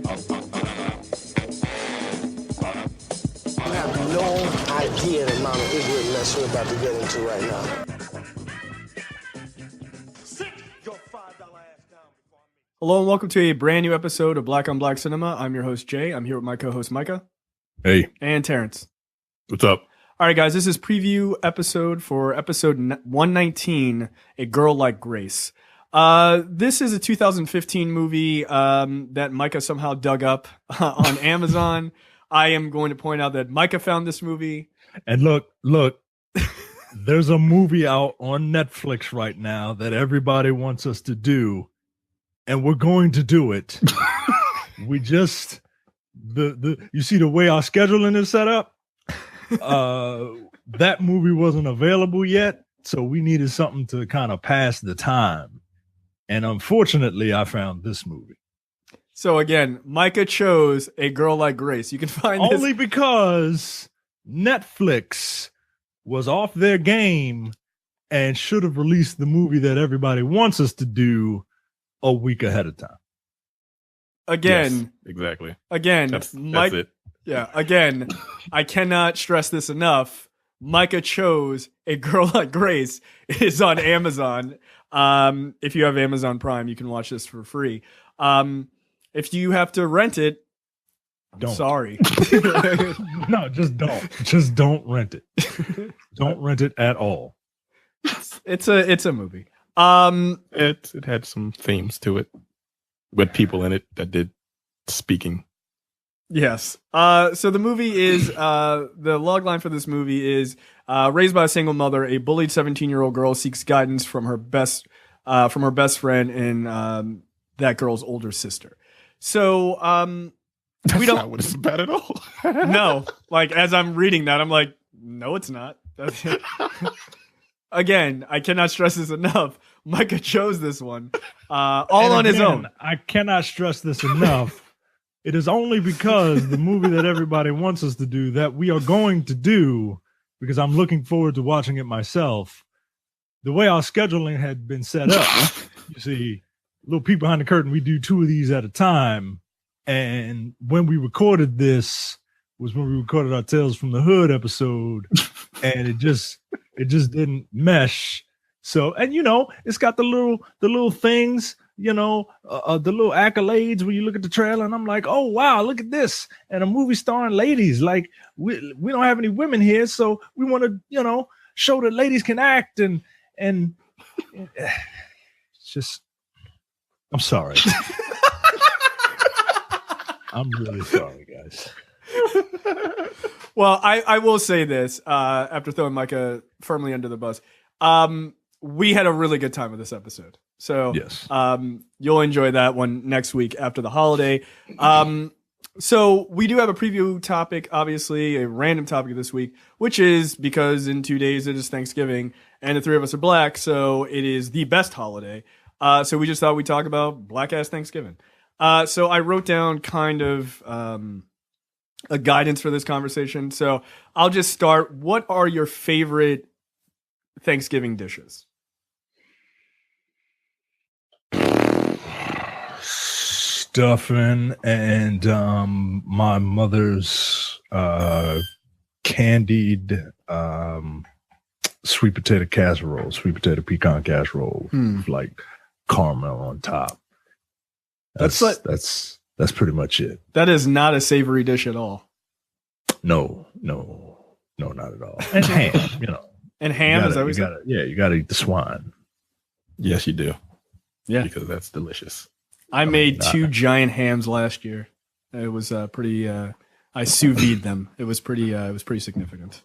You have no idea the amount of ignorant mess we're about to get into right now. Hello and welcome to a brand new episode of Black on Black Cinema. I'm your host, Jay. I'm here with my co-host, Micah. Hey. And Terrence. What's up? All right, guys, this is preview episode for episode 119, A Girl Like Grace. This is a 2015 movie that Micah somehow dug up on Amazon. I am going to point out that Micah found this movie. And look, there's a movie out on Netflix right now that everybody wants us to do, and we're going to do it. We just you see the way our scheduling is set up. That movie wasn't available yet, so we needed something to kind of pass the time. And unfortunately, I found this movie. So again, Micah chose A Girl Like Grace. You can find this only because Netflix was off their game and should have released the movie that everybody wants us to do a week ahead of time. Again. Yes, exactly. Again, That's it. Yeah, again, I cannot stress this enough. Micah chose A Girl Like Grace. It is on Amazon. If you have Amazon Prime, you can watch this for free. If you have to rent it, Don't. Sorry. No, just don't. Just don't rent it. Don't rent it at all. It's a movie. It had some themes to it with people in it that did speaking. Yes. So the movie is the logline for this movie is raised by a single mother, a bullied 17-year-old girl seeks guidance from her best friend and that girl's older sister. So That's we don't not what it's about at all. no. Like as I'm reading that, I'm like, no, it's not. Again, I cannot stress this enough. Micah chose this one on his own. I cannot stress this enough. It is only because the movie that everybody wants us to do that we are going to do, because I'm looking forward to watching it myself. The way our scheduling had been set up, you see, little peek behind the curtain, we do 2 of these at a time. And when we recorded this was when we recorded our Tales from the Hood episode, and it just didn't mesh. So, and you know, it's got the little things, you know, the little accolades when you look at the trailer, and I'm like, oh wow, look at this, and a movie starring ladies. Like we don't have any women here, so we want to, you know, show that ladies can act, and it's just, I'm sorry. I'm really sorry, guys. Well, I will say this after throwing Micah firmly under the bus. We had a really good time with this episode. So Yes. You'll enjoy that one next week after the holiday. So we do have a preview topic, obviously, a random topic this week, which is because in 2 days it is Thanksgiving and the 3 of us are black, so it is the best holiday. So we just thought we'd talk about Black-ass Thanksgiving. So I wrote down kind of a guidance for this conversation. So I'll just start. What are your favorite Thanksgiving dishes? Stuffing and my mother's candied sweet potato casserole, sweet potato pecan casserole, with like caramel on top. That's pretty much it. That is not a savory dish at all. No, not at all. And ham, you know. And ham is always you gotta eat the swine. Yes, you do. Yeah, because that's delicious. I made 2 giant hams last year. It was pretty. I sous vide them. It was pretty. It was pretty significant.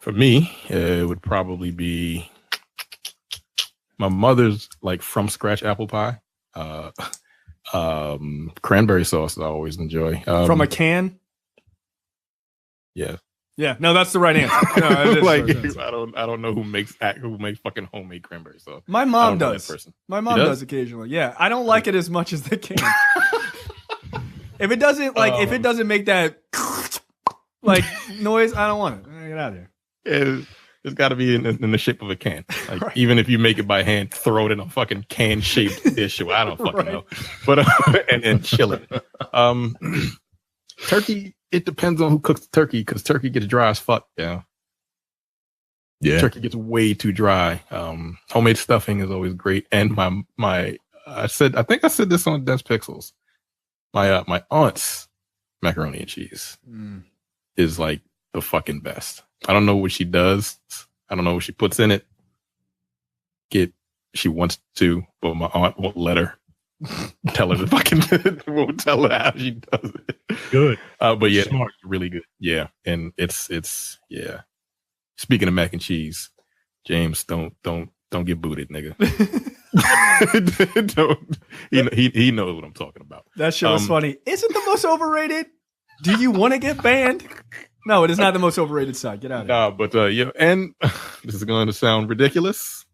For me, it would probably be my mother's like from scratch apple pie. Cranberry sauce I always enjoy. From a can? Yeah. Yeah. No, that's the right answer. No, it is like the right answer. I don't know who makes fucking homemade cranberry sauce. My mom I don't know does. that person. My mom does occasionally. Yeah. I don't like it as much as the can. If it doesn't make that like noise, I don't want it. Get out of here. It's got to be in the shape of a can. Like Right. even if you make it by hand, throw it in a fucking can shaped dish. Or I don't fucking Right. know, but and chill it. Turkey. It depends on who cooks the turkey because turkey gets dry as fuck. Yeah. Turkey gets way too dry. Homemade stuffing is always great. And I think I said this on Dense Pixels. My aunt's macaroni and cheese is like the fucking best. I don't know what she does. I don't know what she puts in it. She wants to, but my aunt won't let her tell her to fucking won't tell her how she does it. Good. But yeah, Smart. really good. Yeah. And it's yeah. Speaking of mac and cheese, James, don't get booted, nigga. He knows what I'm talking about. That shit was funny. Is it the most overrated? Do you want to get banned? No, it is not the most overrated side. Get out of here. Nah, but yeah, and this is going to sound ridiculous,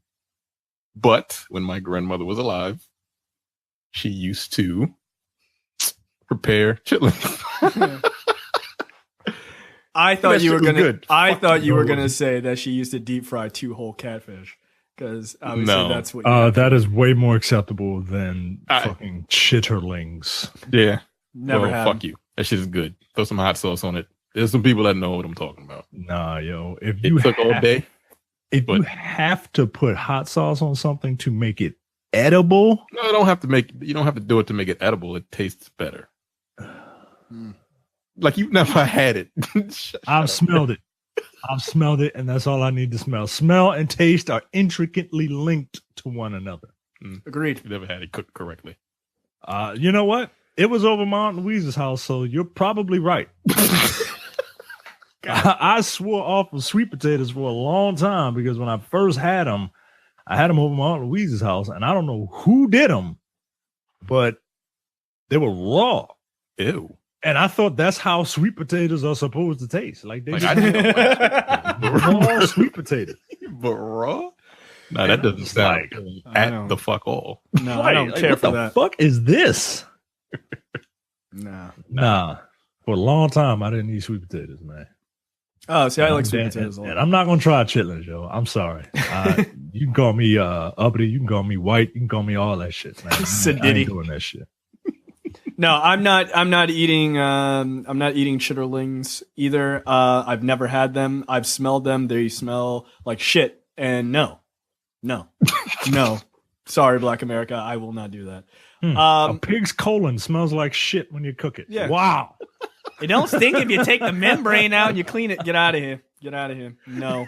but when my grandmother was alive, she used to prepare chitlins. I thought That you were shit was gonna. good. I Fuck thought you were no. gonna say that she used to deep fry 2 whole catfish because obviously No. that's what. That is way more acceptable than I- fucking chitterlings. Yeah, Never well, had. fuck you. That shit is good. Throw some hot sauce on it. There's some people that know what I'm talking about. Nah, yo. If It you took all day. if you but- have to put hot sauce on something to make it edible, No, you don't have to do it to make it edible. It tastes better. Like you've never had it. I've smelled it. I've smelled it, and that's all I need to smell. Smell and taste are intricately linked to one another. Agreed. You've never had it cooked correctly. You know what? It was over my Aunt Louise's house, so you're probably right. I swore off of sweet potatoes for a long time because when I first had them, I had them over my Aunt Louise's house, and I don't know who did them, but they were raw. Ew. And I thought that's how sweet potatoes are supposed to taste. Like they Like, just I didn't know raw sweet potatoes. but raw? No, that doesn't It's sound like- I at don't- the fuck all. No, I don't Like, care what for the that. fuck is this? No. Nah. For a long time, I didn't eat sweet potatoes, man. Oh, see, I like And- sweet and- potatoes a lot. and I'm not gonna try chitlins, yo. I'm sorry. You can call me uppity, you can call me white, you can call me all that shit, man. I Sadiddy. ain't doing that shit. No, I'm not eating chitterlings either. I've never had them. I've smelled them. They smell like shit. And no. No. Sorry, Black America. I will not do that. A pig's colon smells like shit when you cook it. Yeah. Wow. It don't stink if you take the membrane out and you clean it. Get out of here. Get out of here. No.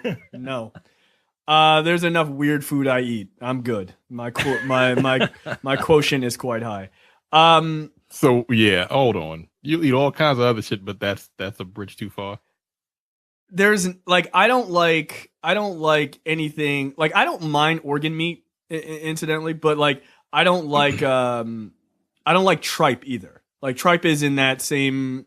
There's enough weird food I eat. I'm good. My quotient is quite high. So yeah, hold on. You eat all kinds of other shit, but that's a bridge too far. There's like I don't like anything. Like I don't mind organ meat incidentally, but like I don't like tripe either. Like tripe is in that same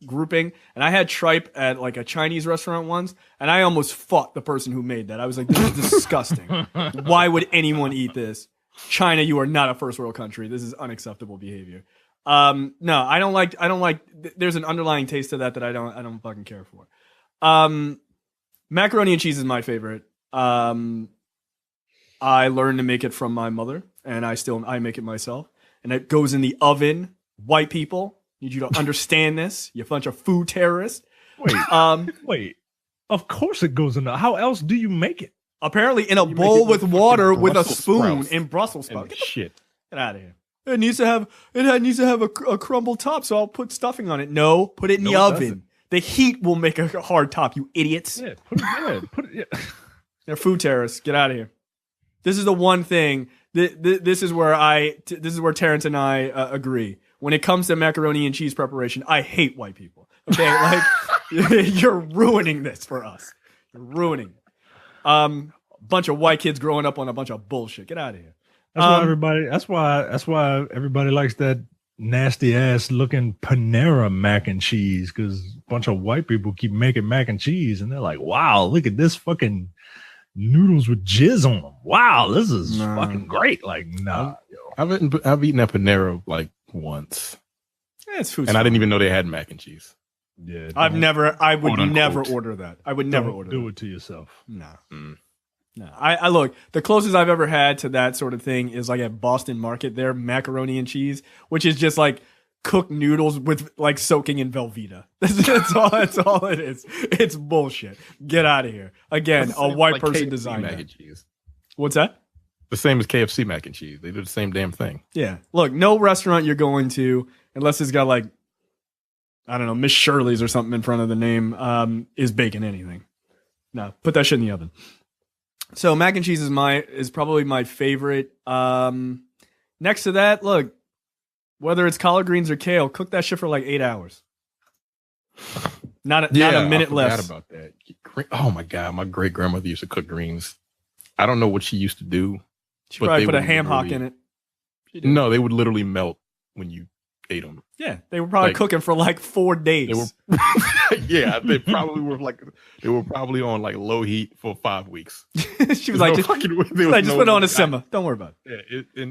grouping, and I had tripe at like a Chinese restaurant once, and I almost fought the person who made that. I was like, this is disgusting. Why would anyone eat this? China, you are not a first world country. This is unacceptable behavior. No, I don't like there's an underlying taste to that I don't fucking care for. Macaroni and cheese is my favorite. I learned to make it from my mother, and I make it myself, and it goes in the oven. White people, need you to understand this. You bunch of food terrorists. Wait. Of course it goes in the. How else do you make it? Apparently in a You make bowl it with with water fucking with a Brussels spoon sprouts. in Brussels And sprouts. shit. Get out of here. It needs to have a crumbled top, so I'll put stuffing on it. No, put it in the No, it oven. doesn't. The heat will make a hard top, you idiots. Yeah, put it. Yeah. They're food terrorists. Get out of here. This is the one thing. This is where Terrence and I agree. When it comes to macaroni and cheese preparation, I hate white people. Okay, like you're ruining this for us. You're ruining it. Bunch of white kids growing up on a bunch of bullshit. Get out of here. That's why everybody likes that nasty ass looking Panera mac and cheese, because a bunch of white people keep making mac and cheese and they're like, wow, look at this fucking noodles with jizz on them. Wow, this is fucking great. Like, nah, yo. I've eaten at Panera like once, Yeah, it's food. and I didn't even know they had mac and cheese. Yeah, I would Quote, never unquote. order that. I would never don't order do that. it to yourself. No. Mm. No. I look, the closest I've ever had to that sort of thing is like at Boston Market there, macaroni and cheese, which is just like cooked noodles with like soaking in Velveeta. That's all it is. It's bullshit. Get out of here. Again, a white Like person KFC designed mac that. and cheese. What's that? The same as KFC mac and cheese. They do the same damn thing. Yeah. Look, no restaurant you're going to, unless it's got like, I don't know, Miss Shirley's or something in front of the name, is baking anything. No, put that shit in the oven. So mac and cheese is probably my favorite. Next to that, look, whether it's collard greens or kale, cook that shit for like 8 hours. Not a minute I less. forgot about that. Oh my god, my great grandmother used to cook greens. I don't know what she used to do. She but probably they put a would ham hock literally- in it. She did. No, they would literally melt when you ate them. Yeah, they were probably Like- cooking for like 4 days. They were, yeah, they were probably on like low heat for 5 weeks. She was like, just put it on a simmer. Don't worry about it. Yeah,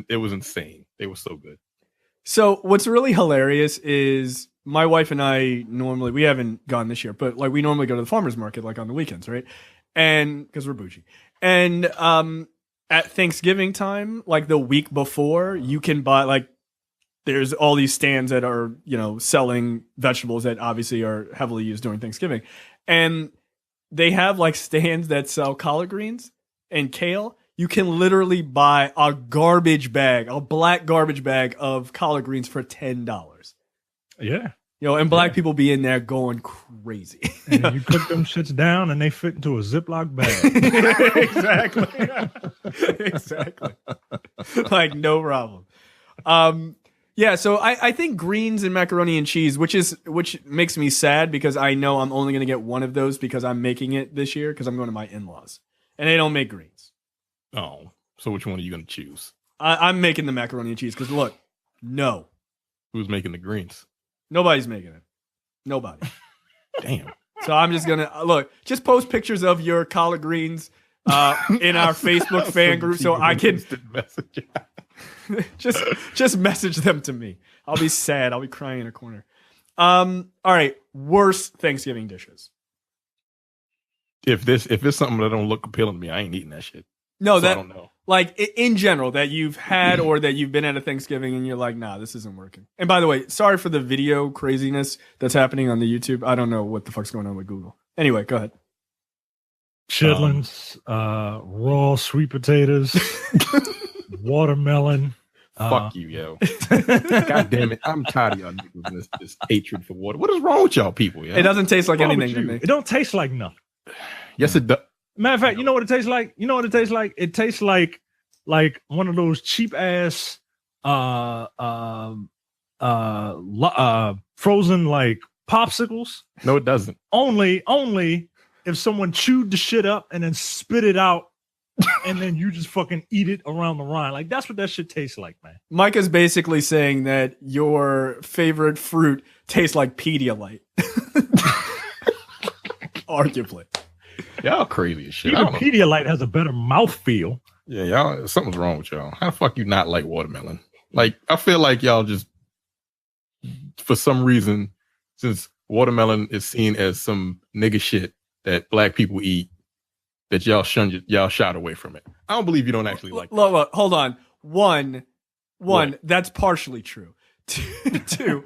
it was insane. They were so good. So what's really hilarious is my wife and I normally, we haven't gone this year, but like we normally go to the farmer's market like on the weekends, right? And because we're bougie. And at Thanksgiving time, like the week before, you can buy like, there's all these stands that are, selling vegetables that obviously are heavily used during Thanksgiving. And they have like stands that sell collard greens and kale. You can literally buy a black garbage bag of collard greens for $10. Yeah. And black people be in there going crazy. And you cook them shits down and they fit into a Ziploc bag. Exactly. Like no problem. Yeah, so I think greens and macaroni and cheese, which makes me sad because I know I'm only going to get one of those because I'm making it this year because I'm going to my in-laws and they don't make greens. Oh, so which one are you going to choose? I'm making the macaroni and cheese because look, no, Who's making the greens? nobody's making it. Nobody. Damn. So I'm just going to just post pictures of your collard greens in our Facebook fan group so I can message. just message them to me. I'll be sad. I'll be crying in a corner. All right. Worst Thanksgiving dishes. If it's something that don't look appealing to me, I ain't eating that shit. No, So I don't know. like in general that you've had or that you've been at a Thanksgiving and you're like, nah, this isn't working. And by the way, sorry for the video craziness that's happening on the YouTube. I don't know what the fuck's going on with Google. Anyway, go ahead. Chitlins, raw sweet potatoes, watermelon. Fuck you, yo. God damn it. I'm tired of y'all niggas with this hatred for water. What is wrong with y'all people, yo? It doesn't taste like What's wrong anything to with you? me. It don't taste like nothing. Yes, it does. Matter of fact, you know what it tastes like? It tastes like one of those cheap ass frozen like popsicles. No, it doesn't. Only if someone chewed the shit up and then spit it out and then you just fucking eat it around the rind. Like that's what that shit tastes like, man. Mike is basically saying that your favorite fruit tastes like Pedialyte. Arguably. Y'all crazy as shit. I Even don't know. Pedialyte has a better mouthfeel. Yeah, y'all, something's wrong with y'all. How the fuck you not like watermelon? Like, I feel like y'all just, for some reason, since watermelon is seen as some nigga shit that black people eat, that y'all shied away from it. I don't believe you don't actually like it. Look, hold on. One, that's partially true. Two,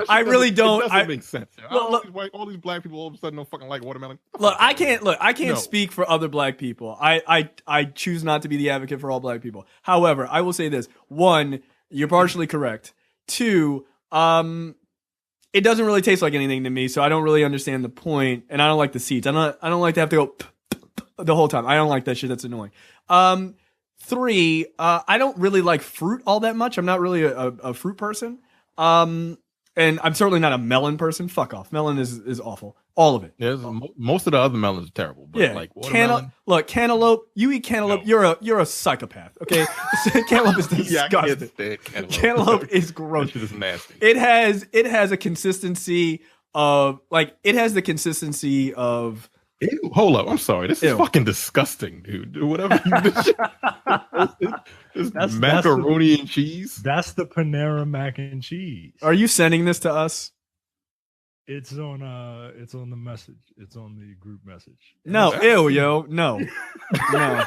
I really don't. It doesn't make sense. Look, All these black people all of a sudden don't fucking like watermelon. Look, I can't No. speak for other black people. I choose not to be the advocate for all black people. However, I will say this. One, you're partially correct. Two, it doesn't really taste like anything to me, so I don't really understand the point, and I don't like the seeds. I don't like to have to go the whole time. I don't like that shit. That's annoying. Three, I don't really like fruit all that much. I'm not really a fruit person. And I'm certainly not a melon person. Fuck off. Melon is awful. All of it. Most of the other melons are terrible. But Yeah. like watermelon. Cantaloupe. You eat cantaloupe. No. You're a psychopath. Okay. Cantaloupe is Yeah, I can't disgusting. stand cantaloupe. Cantaloupe is That gross. shit is nasty. It has a consistency of Ew, hold up. I'm sorry. This is Ew. fucking disgusting, dude. Whatever you this That's macaroni and cheese. That's the Panera mac and cheese. Are you sending this to us? It's on the message. It's on the group message. No, ew, yo, no, no.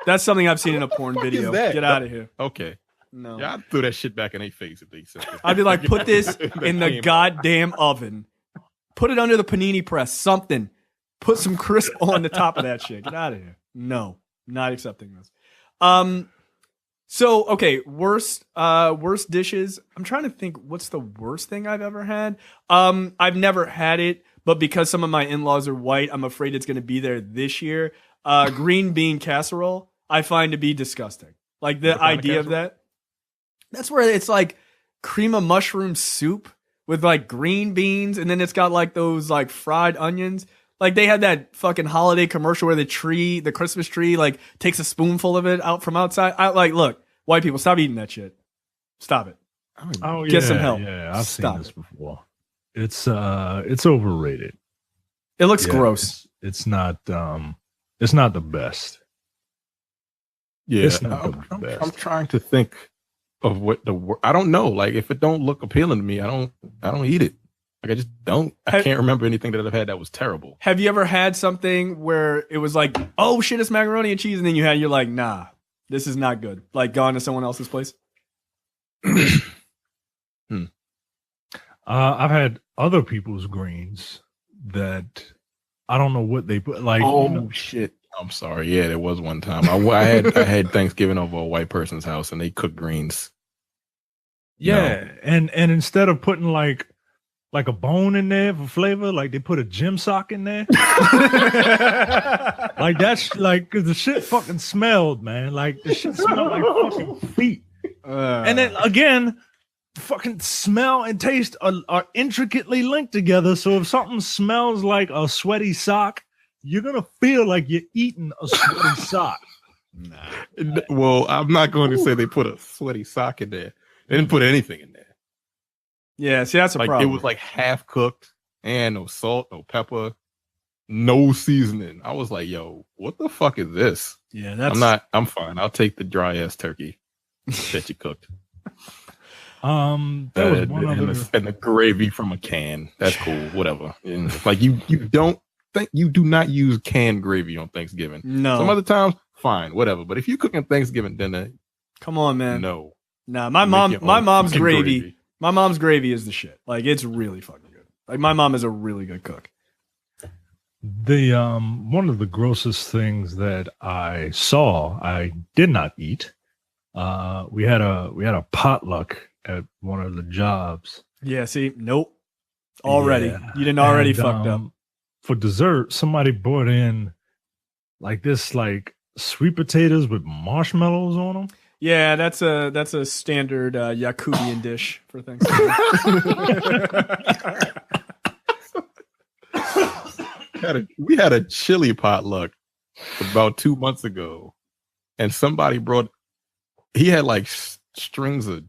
That's something I've seen in a porn fuck is video. that? Get out of here. Okay. No. Yeah, I threw that shit back in their face if they said it. I'd be like, put this in the came out. goddamn oven. Put it under the panini press. Something. Put some crisp on the top of that shit. Get out of here. No, not accepting this. So okay, worst dishes. I'm trying to think what's the worst thing I've ever had. I've never had it, but because some of my in-laws are white, I'm afraid it's gonna be there this year. Green bean casserole, I find to be disgusting. Like the idea of that. That's where it's like cream of mushroom soup with like green beans, and then it's got like those like fried onions. Like they had that fucking holiday commercial where the Christmas tree, like takes a spoonful of it out from outside. Look, white people, stop eating that shit. Stop it. Oh, Get some help. Yeah, I've Stop seen this before. It's overrated. It looks Yeah, gross. It's not the best. Yeah, It's not the I'm best. trying to think of what I don't know. Like if it don't look appealing to me, I don't eat it. Like I just don't. I can't remember anything that I've had that was terrible. Have you ever had something where it was like, oh shit, it's macaroni and cheese, and then you're like, nah, this is not good. Like gone to someone else's place? I've had other people's greens that I don't know what they put. Like, Shit! I'm sorry. Yeah, there was one time I had Thanksgiving over a white person's house and they cooked greens. yeah, and instead of putting like a bone in there for flavor, like they put a gym sock in there. Like that's like, cause the shit fucking smelled, man. Like the shit smelled like fucking feet. And then again, fucking smell and taste are intricately linked together. So if something smells like a sweaty sock, you're gonna feel like you're eating a sweaty sock. Well, I'm not going to say they put a sweaty sock in there. They didn't put anything in there. yeah, see, that's a Like problem. it was like half cooked and no salt, no pepper, no seasoning. I was like, yo, what the fuck is this? yeah, that's I'm fine. I'll take the dry ass turkey that you cooked. There was one other. And the gravy from a can. That's cool. Whatever. And like you do not use canned gravy on Thanksgiving. no. Some other times, fine, whatever. But if you're cooking Thanksgiving dinner, Come on, man. no. Nah, Make your my own mom's fucking gravy. My mom's gravy is the shit. Like it's really fucking good. Like my mom is a really good cook. The one of the grossest things that I saw, I did not eat. We had a potluck at one of the jobs. Yeah, see, nope. Already. Yeah. You didn't already And, fucked up. For dessert, somebody brought in like this like sweet potatoes with marshmallows on them. Yeah, that's a standard Yakubian dish for Thanksgiving. We had a chili potluck about 2 months ago, and somebody brought. He had like strings of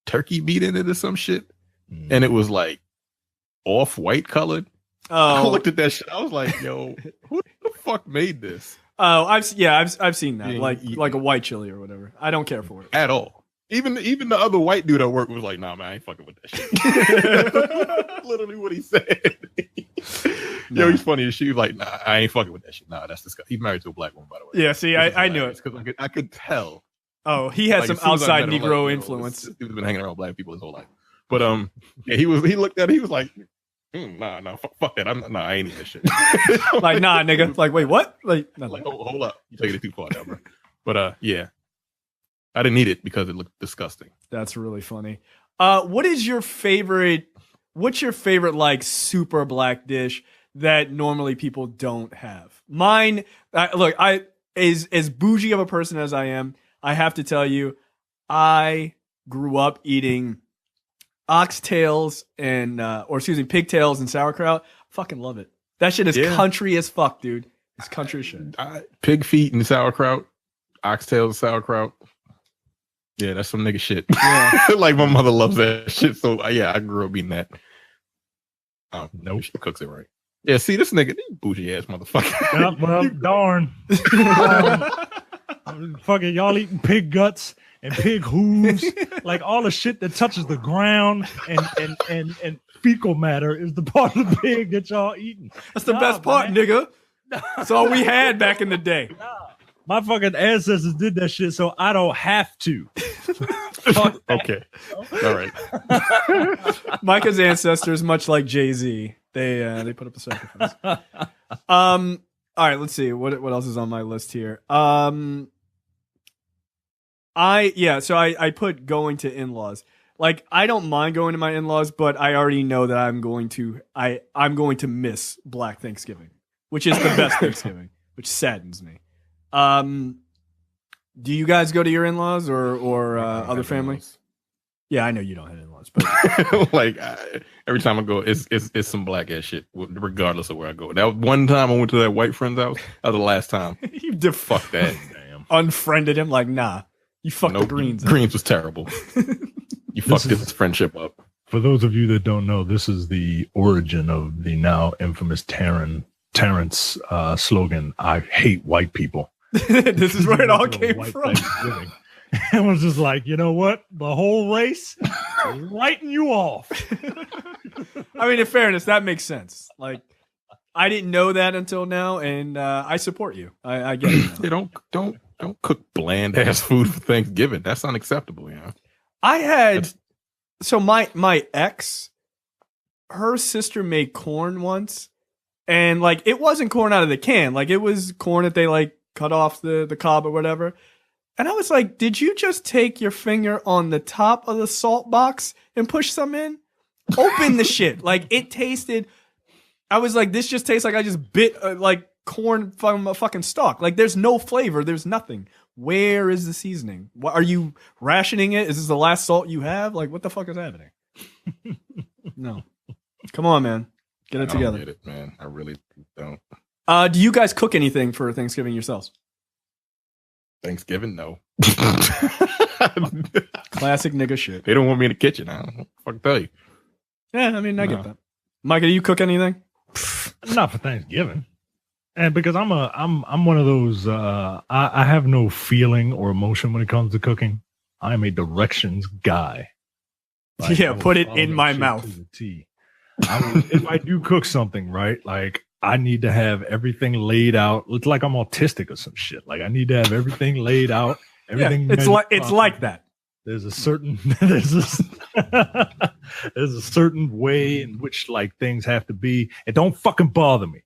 turkey meat in it or some shit, and it was like off-white colored. I Oh, looked at that shit. I was like, "Yo, who the fuck made this?" I've seen that, Yeah, like a white chili or whatever. I don't care for it. At all. Even the other white dude at work was like, "Nah, man, I ain't fucking with that shit." Literally what he said. Yo, he's funny as shit. He was like, "Nah, I ain't fucking with that shit." Nah, that's disgusting. He's married to a black woman, by the way. Yeah, see, I knew it. because I could tell. Oh, he had Like, some as soon as I outside met him, I'm Negro like, yo, influence. this dude's been hanging around black people his whole life. But yeah, he looked at it. He was like, nah, fuck that. I ain't eating this shit. Like, nah, nigga. Like, wait, what? Like, nah, Like, hold up, you taking it too far now, bro. But yeah, I didn't eat it because it looked disgusting. that's really funny. What's your favorite like super black dish that normally people don't have? Mine, look, as bougie of a person as I am, I have to tell you, I grew up eating oxtails and pigtails and sauerkraut. Fucking love it. That shit is Yeah. country as fuck, dude. It's country as shit. Pig feet and sauerkraut, oxtails and sauerkraut. Yeah, that's some nigga shit. Yeah. Like my mother loves that shit. So yeah, I grew up eating that. No, she cooks it right. Yeah, see this nigga, bougie ass motherfucker. Yep, well, darn. Fucking y'all eating pig guts and pig hooves, like all the shit that touches the ground and fecal matter is the part of the pig that y'all eating. That's the best part, man. nigga. That's all we had back in the day. My fucking ancestors did that shit, so I don't have to. Okay. All right. Micah's ancestors, much like Jay-Z, they put up a sacrifice. All right, let's see what else is on my list here. I put going to in-laws. Like, I don't mind going to my in-laws, but I already know that I'm going to miss Black Thanksgiving, which is the best Thanksgiving, which saddens me. Do you guys go to your in-laws or other family? Yeah, I know you don't have in-laws, but like every time I go, it's some black ass shit, regardless of where I go. That one time I went to that white friend's house, that was the last time. You Fuck that. Damn. unfriended him. Like, nah, you fucked the Greens. Greens was terrible. You fucked this friendship up. For those of you that don't know, this is the origin of the now infamous Terrence slogan, "I hate white people." This is where it all came from. It was just like, you know what? The whole race is writing you off. I mean, in fairness, that makes sense. Like, I didn't know that until now, and I support you. I get it. Hey, don't cook bland ass food for Thanksgiving. That's unacceptable, you know. I had so my ex, her sister made corn once, and like it wasn't corn out of the can, like it was corn that they like cut off the cob or whatever. And I was like, did you just take your finger on the top of the salt box and push some in? Open the shit. Like, it tasted, I was like, this just tastes like I just bit like corn from a fucking stalk. Like, there's no flavor. There's nothing. Where is the seasoning? What, are you rationing it? Is this the last salt you have? Like, what the fuck is happening? No. Come on, man. Get it together. I don't get it, man. I really don't. Do you guys cook anything for Thanksgiving yourselves? Thanksgiving, no. Classic nigga shit. They don't want me in the kitchen. I don't know what to tell you. Yeah, I mean, I get that. Micah, do you cook anything? Not for Thanksgiving. And because I'm one of those I have no feeling or emotion when it comes to cooking. I'm a directions guy. Like, yeah, put it in my mouth. If I do cook something, right, like I need to have everything laid out. It's like I'm autistic or some shit. Like I need to have everything laid out. Everything. Yeah, it's like that. There's a certain there's a certain way in which like things have to be. It don't fucking bother me.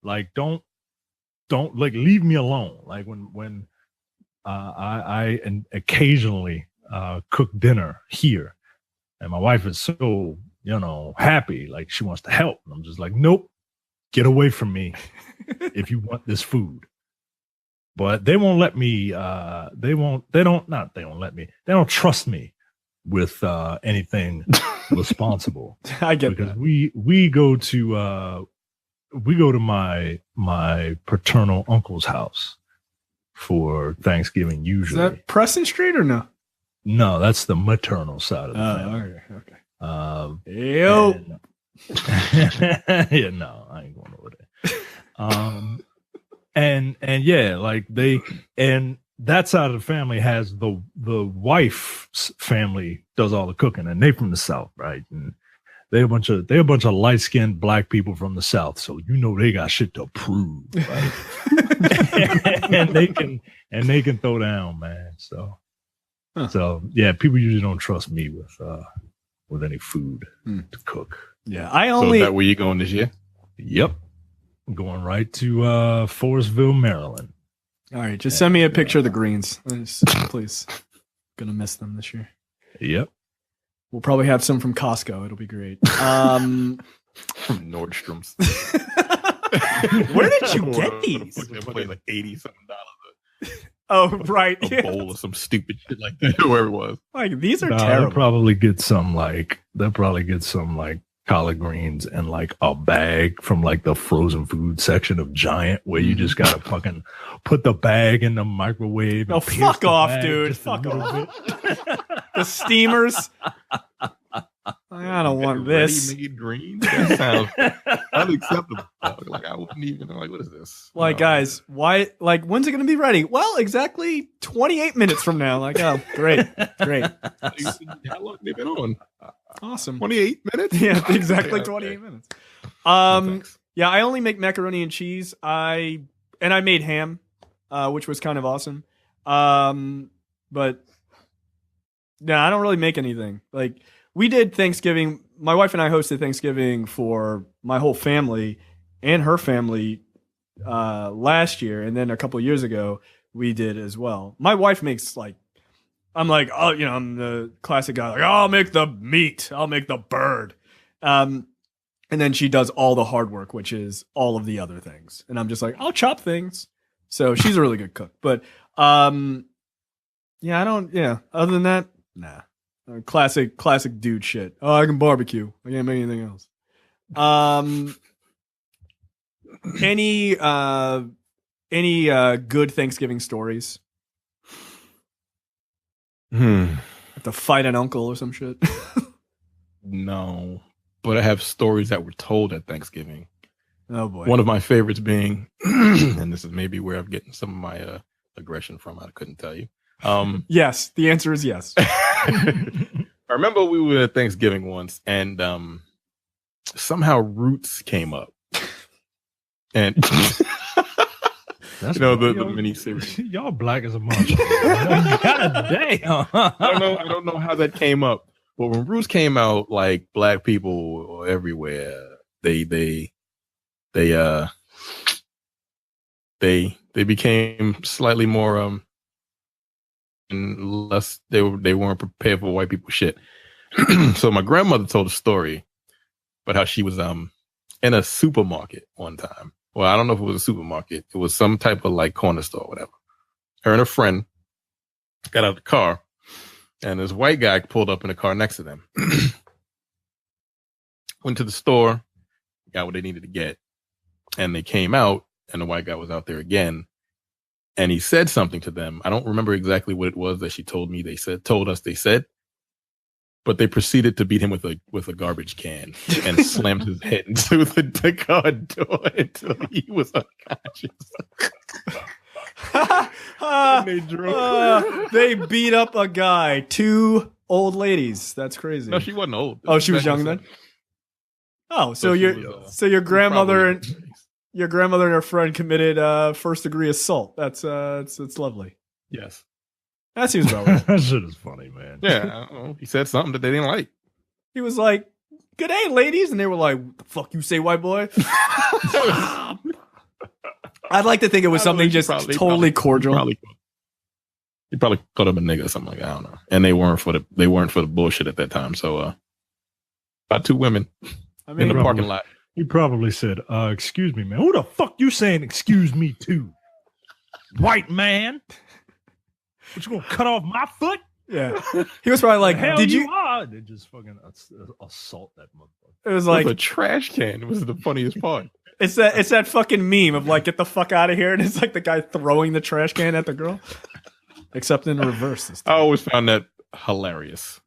Like don't like leave me alone. Like when I occasionally cook dinner here, and my wife is so happy, like she wants to help. And I'm just like, nope. Get away from me if you want this food. But they won't let me, they don't trust me with anything responsible. I get because that. we go to my paternal uncle's house for Thanksgiving usually. Is that Preston Street or no? No, that's the maternal side of the family. Okay. Yo. Yeah, no, I ain't going over there. And yeah, like that side of the family has the wife's family does all the cooking, and they from the South, right? And they're a bunch of light skinned black people from the South, so they got shit to prove, right? and they can throw down, man. So yeah, people usually don't trust me with any food to cook. Yeah, So is that where you going this year? Yep. I'm going right to Forestville, Maryland. All right, just send me a picture of the Greens, please. Gonna miss them this year. Yep. We'll probably have some from Costco. It'll be great. From Nordstrom's. Where did you get these? They play like $80-something. Oh, right. A bowl of some stupid shit like that, whoever it was. Like, these are They'll terrible. probably get some like collard greens and like a bag from like the frozen food section of Giant, where you just gotta fucking put the bag in the microwave. Oh, fuck off, dude. Fuck off. The steamers. I don't want this. Ready-made greens? That sounds unacceptable. Like I wouldn't even like, what is this? Like, No. guys, why? Like, when's it going to be ready? Well, exactly 28 minutes from now. Like, oh, great. How long have they been on? Awesome. 28 minutes? Yeah, exactly Okay. 28 minutes. Thanks. Yeah, I only make macaroni and cheese. I made ham, which was kind of awesome. But no, I don't really make anything. Like, we did Thanksgiving. My wife and I hosted Thanksgiving for my whole family and her family last year, and then a couple years ago we did as well. My wife makes like, I'm like, oh, you know, I'm the classic guy. Like, oh, I'll make the meat, I'll make the bird, and then she does all the hard work, which is all of the other things. And I'm just like, I'll chop things. So she's a really good cook. But yeah, I don't. Yeah, other than that, nah. Classic dude shit. Oh, I can barbecue. I can't make anything else. Any good Thanksgiving stories? Have to fight an uncle or some shit. No, but I have stories that were told at Thanksgiving. Oh boy. One of my favorites being, and this is maybe where I'm getting some of my aggression from. I couldn't tell you. Yes, the answer is yes. I remember we were at Thanksgiving once, and somehow Roots came up, and That's you know what- the mini series. Y'all black as a motherfucker. God damn. I don't know how that came up, but when Roots came out, like black people were everywhere. They became slightly more and less. They weren't prepared for white people shit. So my grandmother told a story about how she was in a supermarket one time. Well, I don't know if it was a supermarket. It was some type of like corner store or whatever. Her and her friend got out of the car, and this white guy pulled up in the car next to them. Went to the store, got what they needed to get, and they came out, and the white guy was out there again. And he said something to them. I don't remember exactly what it was that she told us they said, but they proceeded to beat him with a garbage can and slammed his head into the car door until he was unconscious. And they drove. They beat up a guy. 2 old ladies. That's crazy. No, she wasn't old. Oh, she was young then? Oh, so your grandmother and your grandmother and her friend committed first degree assault. That's it's lovely. Yes. That seems about right. That shit is funny, man. Yeah. I don't know. He said something that they didn't like. He was like, "Good day, ladies," and they were like, "What the fuck you say, white boy?" I'd like to think it was something just totally cordial. He probably called him a nigga or something like that. I don't know. And they weren't for the bullshit at that time. So about 2 women I in mean, the Probably. parking lot. He probably said, excuse me, man. Who the fuck you saying excuse me to? White man? What, you gonna cut off my foot? yeah. He was probably like, Hell "Did you?" are? They just fucking assault that motherfucker. It was Like like a trash can was the funniest part. it's that fucking meme of like, "Get the fuck out of here," and it's like the guy throwing the trash can at the girl, except in reverse this I time. always found that hilarious.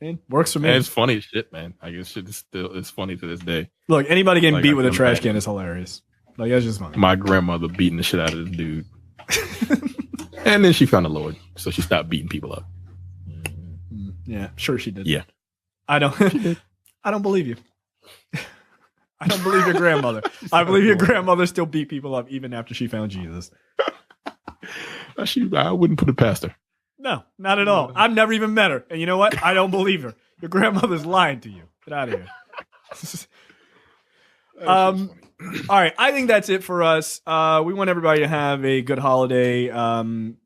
Man, works for me. And it's funny as shit, man. I guess shit is still it's funny to this day. Look, anybody getting Like, beat I with a can trash imagine. can is hilarious. Like, that's just funny. My grandmother beating the shit out of this dude. And then she found the Lord. So she stopped beating people up. Yeah, sure she did. Yeah. I don't believe you. I don't believe your grandmother. I believe your grandmother still beat people up even after she found Jesus. I wouldn't put it past her. No, not at all. I've never even met her. And you know what? I don't believe her. Your grandmother's lying to you. Get out of here. All right. I think that's it for us. We want everybody to have a good holiday.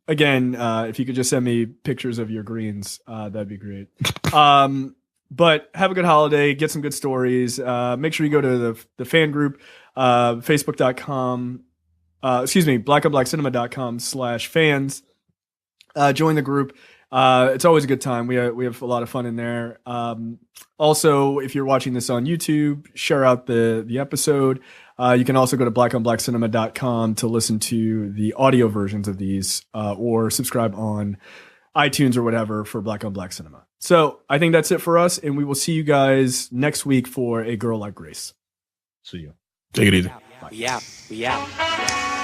Again, if you could just send me pictures of your greens, that'd be great. But have a good holiday. Get some good stories. Make sure you go to the fan group, facebook.com, blackandblackcinema.com/fans. Join the group. It's always a good time. We have a lot of fun in there. Also, if you're watching this on YouTube, share out the episode. You can also go to blackandblackcinema.com to listen to the audio versions of these, or subscribe on iTunes or whatever for Black on Black Cinema. So I think that's it for us, and we will see you guys next week for A Girl Like Grace. See you. Take it easy. We out. We out.